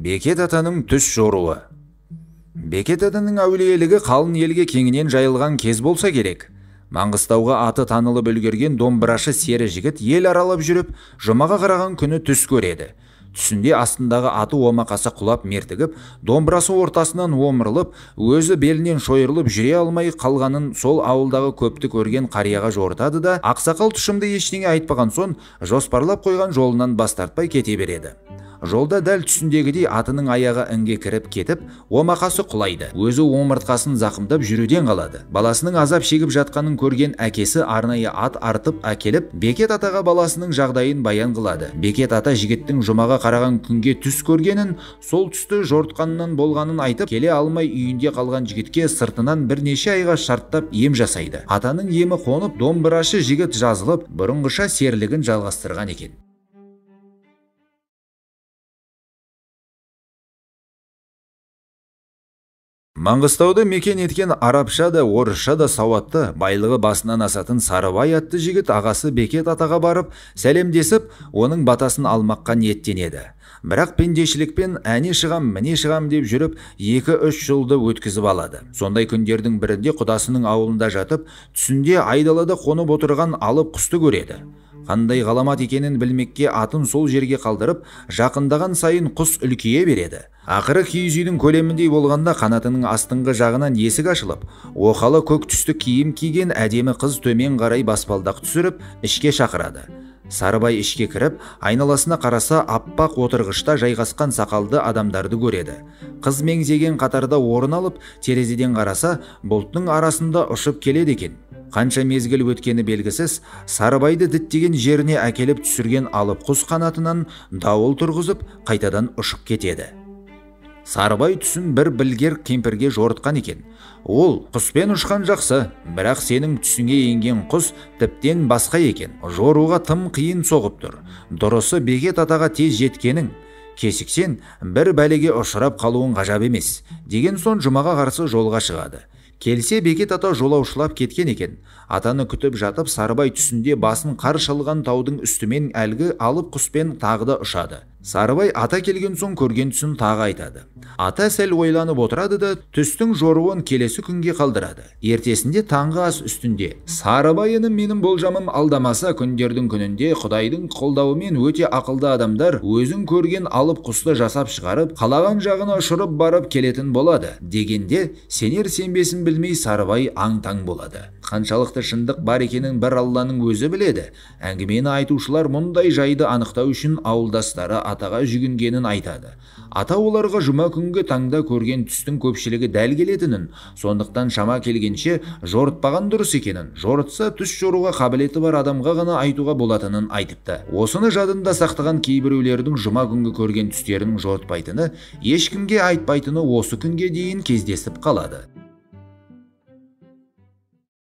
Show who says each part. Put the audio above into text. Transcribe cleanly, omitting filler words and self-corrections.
Speaker 1: Бекет атаның түс жоруы. Бекет атаның әулиелігі қалың елге кеңінен жайылған кез болса керек. Маңғыстауға аты танылып үлгерген домбырашы сері жігіт ел аралап жүріп, жұмаға қараған күні түс көреді. Түсінде астындағы аты омақасы құлап мертігіп, домбырасы ортасынан омырылып, өзі белінен шойырылып жүре алмай қалғанын сол ауылдағы көпті көрген қарияға жортады да, ақсақал тұшымды ештеңе айтпаған соң, жоспарлап қойған жолынан бас тартпай кете береді. Жолда дәл түсіндегідей атының аяғы інге кіріп кетіп, омақасы құлайды. Өзі омыртқасын зақымдап жүруден қалады. Баласының азап шегіп жатқанын көрген әкесі арнайы ат артып әкеліп, Бекет атаға баласының жағдайын баян қылады. Бекет ата жігіттің жұмаға қараған күнге түс көргенін, сол түсті жортқаннан болғанын айтып, келе алмай үйінде қалған жігітке сыртынан бірнеше айға шарттап ем жасайды. Атаның емі қонып, домбырашы жігіт жазылып, бұрынғыша серлігін жалғастырған екен. Маңғыстауды мекен еткен арабша да, орысша да сауатты, байлығы басынан асатын Сарыбай атты жігіт ағасы Бекет атаға барып, сәлемдесіп, оның батасын алмаққа ниеттенеді. Бірақ пендешілікпен әне шығам, міне шығам деп жүріп, 2-3 жылды өткізіп алады. Сондай күндердің бірінде құдасының ауылында жатып, түсінде айдалада қонып отырған алып құсты көреді. Қандай ғаламат екенін білмекке атын сол жерге қалдырып, жақындаған сайын құс үлкейе береді. Ақыры киіз үйдің көлеміндей болғанда қанатының астыңғы жағынан есік ашылып, оқалы көк түсті киім киген әдемі қыз төмен қарай баспалдақ түсіріп, ішке шақырады. Сарыбай ішке кіріп, айналасына қараса, аппақ отырғышта жайғасқан сақалды адамдарды көреді. Қыз меңзеген қатарда орын алып, терезеден қараса, бұлттың арасында ұшып келеді екен. Қанша мезгіл өткені белгісіз, Сарыбайды діттеген жеріне әкеліп түсірген алып құс қанатынан дауыл тұрғызып, қайтадан ұшып кетеді. Сарыбай түсін бір білгер кемпірге жортқан екен. Ол құспен ұшқан жақсы, бірақ сенің түсіңе енген құс тіптен басқа екен. Жоруға тым қиын соғып тұр. Дұрысы Бекет атаға тез жеткенің. Кесіксен бір бәлеге ұшырап қалуын ғажап емес. Деген соң жұмаға қарсы жолға шығады. Келсе Бекет ата жолаушылап кеткен екен. Атаны күтіп жатып, Сарыбай түсінде басын қар шалған таудың үстімен әлгі алып құспен тағы да ұшады. Сарыбай ата келген соң көрген түсін тағы айтады. Ата сәл ойланып отырады да түстің жоруын келесі күнге қалдырады. Ертесінде таңғы ас үстінде Сарыбайының менің болжамым алдамаса, күндердің күнінде Құдайдың қолдауымен өте ақылды адамдар өзін көрген алып құсты жасап шығарып, қалаған жағына ұшырып барып келетін болады дегенде, сенер сенбесін білмей Сарыбай аң-таң болады. Қаншалықты шындық бар екенін бір Алланың өзі біледі. Әңгімені айтушылар мұндай жайды анықтау үшін ауылдастары атаға жүгінгенін айтады. Ата оларға жұма күнгі таңда көрген түстің көпшілігі дәл келетінін, сондықтан шама келгенше жорытпаған дұрыс екенін, жорытса түс жоруға қабілеті бар адамға ғана айтуға болатынын айтыпты. Осыны жадында сақтаған кейбіреулердің жұма күнгі көрген түстерінің жорытпайтыны, ешкімге айтпайтыны осы күнге дейін кездесіп қалады.